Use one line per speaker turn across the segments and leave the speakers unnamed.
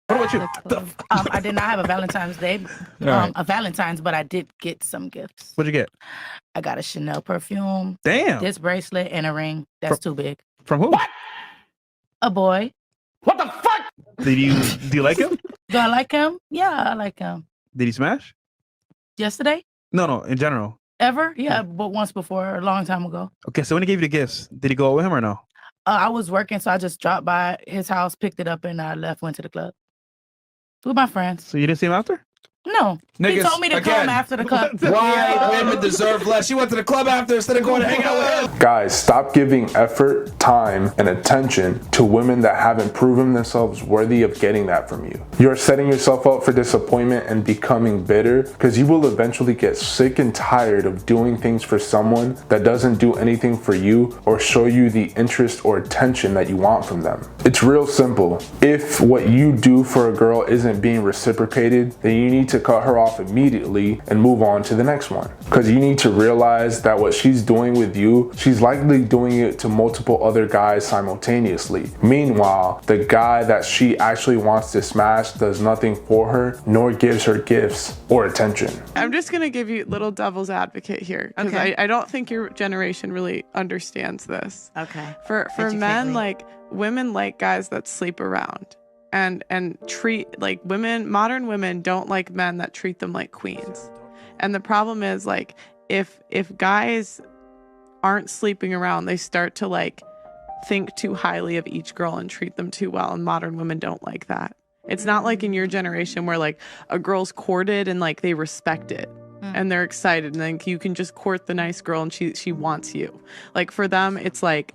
What about you?
I did not have a Valentine's Day,
Right.
a Valentine's, but I did get some gifts.
What'd you get?
I got a Chanel perfume.
Damn.
This bracelet and a ring. That's too big.
From who? What?
A boy.
What the fuck? Do you like him?
Do I like him? Yeah, I like him.
Did he smash?
Yesterday?
No, in general.
Ever? Yeah, but once before, a long time ago.
Okay, so when he gave you the gifts, did he go out with him or no?
I was working, so I just dropped by his house, picked it up, and I left, went to the club. With my friends.
So you didn't see him after?
No. He told me to come after the club.
Why women deserve less? She went to the club after instead of going to hang out with him.
Guys, stop giving effort, time, and attention to women that haven't proven themselves worthy of getting that from you. You're setting yourself up for disappointment and becoming bitter because you will eventually get sick and tired of doing things for someone that doesn't do anything for you or show you the interest or attention that you want from them. It's real simple. If what you do for a girl isn't being reciprocated, then you need to cut her off immediately and move on to the next one. Because you need to realize that what she's doing with you, she's likely doing it to multiple other guys simultaneously. Meanwhile, the guy that she actually wants to smash does nothing for her, nor gives her gifts or attention.
I'm just gonna give you little devil's advocate here, because I don't think your generation really understands this.
Okay.
For men, like, women like guys that sleep around. And treat, like, modern women don't like men that treat them like queens. And the problem is, like, if guys aren't sleeping around, they start to, like, think too highly of each girl and treat them too well, and modern women don't like that. It's not like in your generation where, like, a girl's courted and, like, they respect it and they're excited, and then you can just court the nice girl and she wants you. Like, for them, it's like,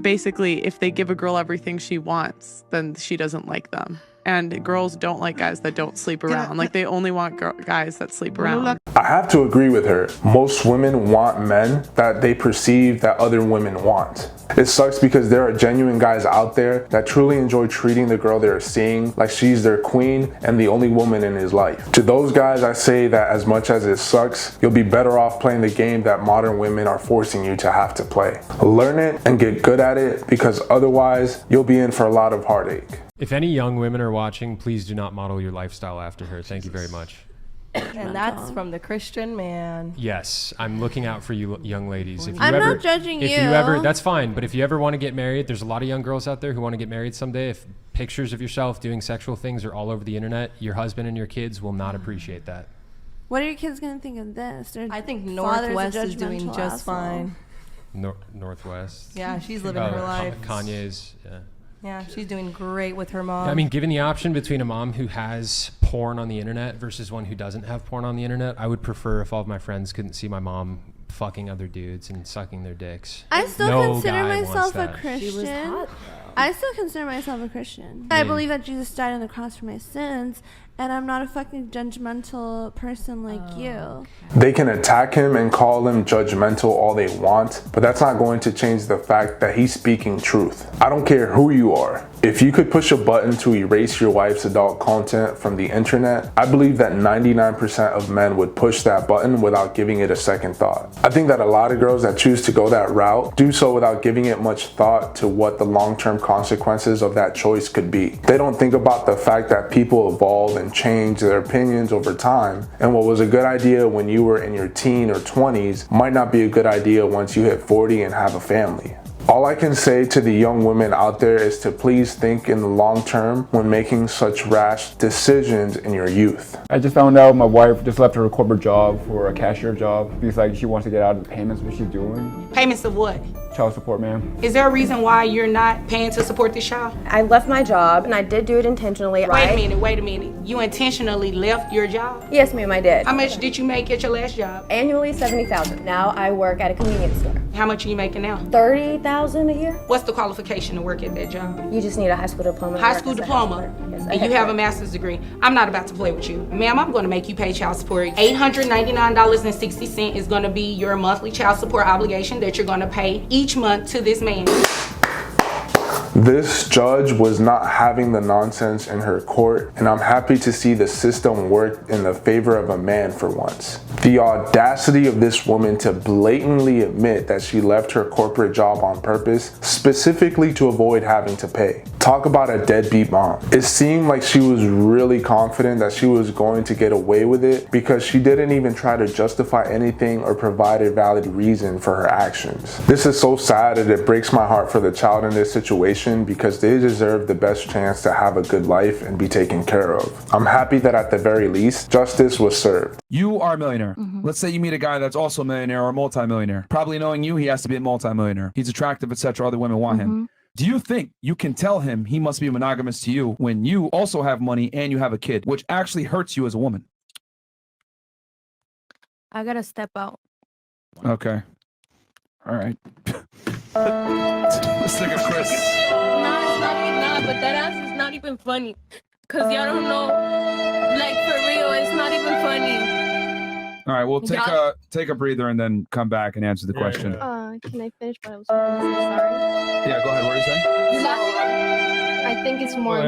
basically, if they give a girl everything she wants, then she doesn't like them. And girls don't like guys that don't sleep around. Like, they only want guys that sleep around.
I have to agree with her. Most women want men that they perceive that other women want. It sucks because there are genuine guys out there that truly enjoy treating the girl they're seeing like she's their queen and the only woman in his life. To those guys, I say that as much as it sucks, you'll be better off playing the game that modern women are forcing you to have to play. Learn it and get good at it, because otherwise you'll be in for a lot of heartache.
If any young women are watching, please do not model your lifestyle after her. Thank you very much.
And that's from the Christian man.
Yes, I'm looking out for you young ladies. If you
I'm
ever,
not judging
if
you.
you ever, that's fine. But if you ever want to get married, there's a lot of young girls out there who want to get married someday. If pictures of yourself doing sexual things are all over the internet, your husband and your kids will not appreciate that.
What are your kids going to think of this?
I think Northwest is doing just fine.
Northwest?
Yeah, she's living her life.
Kanye's, yeah.
Yeah, she's doing great with her mom.
I mean, given the option between a mom who has porn on the internet versus one who doesn't have porn on the internet, I would prefer if all of my friends couldn't see my mom fucking other dudes and sucking their dicks.
I still
No
consider
guy
myself
wants
a
that.
Christian.
She was hot,
I still consider myself a Christian. I believe that Jesus died on the cross for my sins, and I'm not a fucking judgmental person like you.
They can attack him and call him judgmental all they want, but that's not going to change the fact that he's speaking truth. I don't care who you are. If you could push a button to erase your wife's adult content from the internet, I believe that 99% of men would push that button without giving it a second thought. I think that a lot of girls that choose to go that route do so without giving it much thought to what the long-term consequences of that choice could be. They don't think about the fact that people evolve and change their opinions over time, and what was a good idea when you were in your teen or 20s might not be a good idea once you hit 40 and have a family. All I can say to the young women out there is to please think in the long term when making such rash decisions in your youth.
I just found out my wife just left her corporate job for a cashier job because like she wants to get out of the payments what she's doing.
Payments of what?
Child support, ma'am.
Is there a reason why you're not paying to support this child?
I left my job and I did do it intentionally.
Wait a minute. You intentionally left your job?
Yes, ma'am, I did.
How much did you make at your last job?
Annually $70,000. Now I work at a convenience store.
How much are you making now?
$30,000 a year.
What's the qualification to work at that job?
You just need a high school diploma.
High school diploma?
Yes,
And you have a master's degree. I'm not about to play with you. Ma'am, I'm going to make you pay child support. $899.60 is going to be your monthly child support obligation that you're going to pay each month to this man.
This judge was not having the nonsense in her court, and I'm happy to see the system work in the favor of a man for once. The audacity of this woman to blatantly admit that she left her corporate job on purpose, specifically to avoid having to pay. Talk about a deadbeat mom. It seemed like she was really confident that she was going to get away with it because she didn't even try to justify anything or provide a valid reason for her actions. This is so sad and it breaks my heart for the child in this situation because they deserve the best chance to have a good life and be taken care of. I'm happy that at the very least, justice was served.
You are a millionaire. Let's say you meet a guy that's also a millionaire or a multimillionaire. Probably knowing you, he has to be a multimillionaire. He's attractive, etc. Other women want him. Do you think you can tell him he must be monogamous to you when you also have money and you have a kid, which actually hurts you as a woman?
I gotta step out.
Okay. All right. Let's look at Chris.
Nah, it's not, but that ass is not even funny. Cause y'all don't know, like for real, it's not even funny.
All right, we'll take a breather and then come back and answer the question.
Can I finish what I was going to say? Sorry.
Yeah, go ahead. What are you saying?
I think it's more,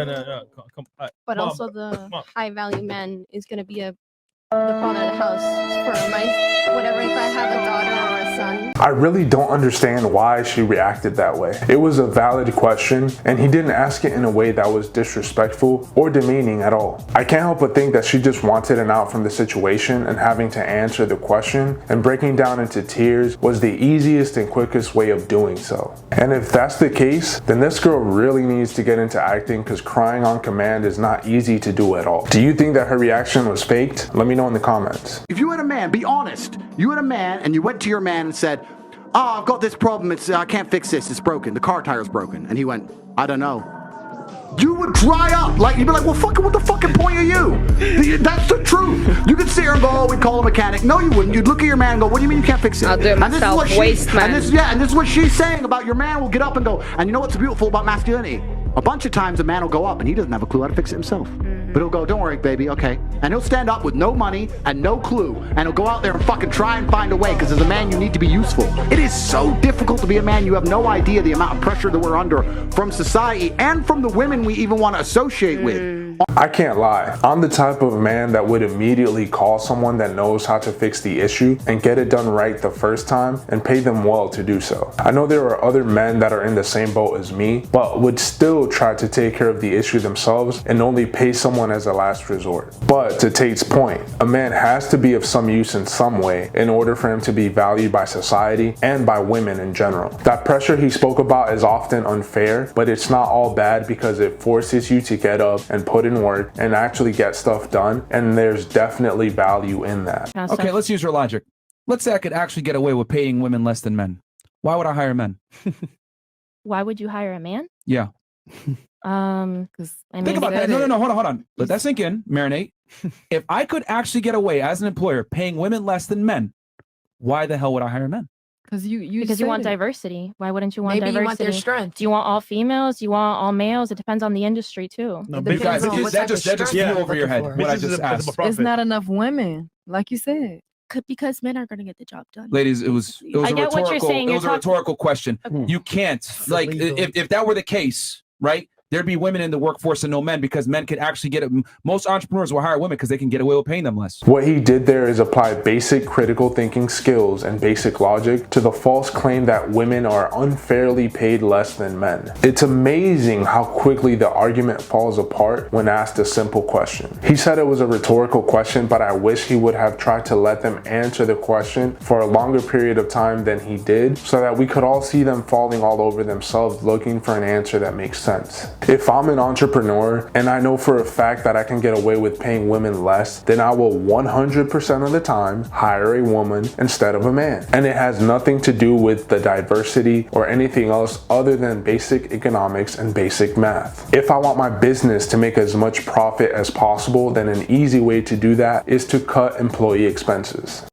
but
Mom,
also the high value man is going to be the father of the house for my whatever. If I have a daughter or a son.
I really don't understand why she reacted that way. It was a valid question, and he didn't ask it in a way that was disrespectful or demeaning at all. I can't help but think that she just wanted an out from the situation, and having to answer the question and breaking down into tears was the easiest and quickest way of doing so. And if that's the case, then this girl really needs to get into acting because crying on command is not easy to do at all. Do you think that her reaction was faked? Let me know in the comments.
If you had a man, be honest. You had a man and you went to your man and said, "Oh, I've got this problem. I can't fix this. It's broken. The car tire's broken." And he went, "I don't know." You would dry up. Like, you'd be like, "Well, fucking, what the fucking point are you?" That's the truth. You could sit here and go, "Oh, we'd call a mechanic." No, you wouldn't. You'd look at your man and go, "What do you mean you can't fix it?"
I'll do it myself. Waste man.
And this is what she's saying about your man will get up and go. And you know what's beautiful about masculinity? A bunch of times a man will go up and he doesn't have a clue how to fix it himself. But he'll go, "Don't worry, baby, okay." And he'll stand up with no money and no clue. And he'll go out there and fucking try and find a way, because as a man, you need to be useful. It is so difficult to be a man. You have no idea the amount of pressure that we're under from society and from the women we even want to associate with.
I can't lie. I'm the type of man that would immediately call someone that knows how to fix the issue and get it done right the first time and pay them well to do so. I know there are other men that are in the same boat as me, but would still try to take care of the issue themselves and only pay someone as a last resort. But to Tate's point, a man has to be of some use in some way in order for him to be valued by society and by women in general. That pressure he spoke about is often unfair, but it's not all bad because it forces you to get up and put in work and actually get stuff done, and there's definitely value in that.
Okay, let's use your logic. Let's say I could actually get away with paying women less than men. Why would I hire men?
Why would you hire a man?
Yeah.
Because
Think about that. No, hold on. Let that sink in, marinate. If I could actually get away as an employer paying women less than men, why the hell would I hire men?
Because you
want diversity. Why wouldn't you want
Maybe
diversity?
you want their strength.
Do you want all females? Do you want all males? It depends on the industry too.
No, big guys, that just flew over your head. What I just asked.
It's not enough women, like you said.
Because men are going to get the job done.
Ladies, it was
I get what you're saying.
It was a rhetorical question.
Okay.
You can't, like, if that were the case, right? There'd be women in the workforce and no men, because men could actually get it. Most entrepreneurs will hire women because they can get away with paying them less.
What he did there is apply basic critical thinking skills and basic logic to the false claim that women are unfairly paid less than men. It's amazing how quickly the argument falls apart when asked a simple question. He said it was a rhetorical question, but I wish he would have tried to let them answer the question for a longer period of time than he did, so that we could all see them falling all over themselves looking for an answer that makes sense. If I'm an entrepreneur and I know for a fact that I can get away with paying women less, then I will 100% of the time hire a woman instead of a man. And it has nothing to do with the diversity or anything else other than basic economics and basic math. If I want my business to make as much profit as possible, then an easy way to do that is to cut employee expenses.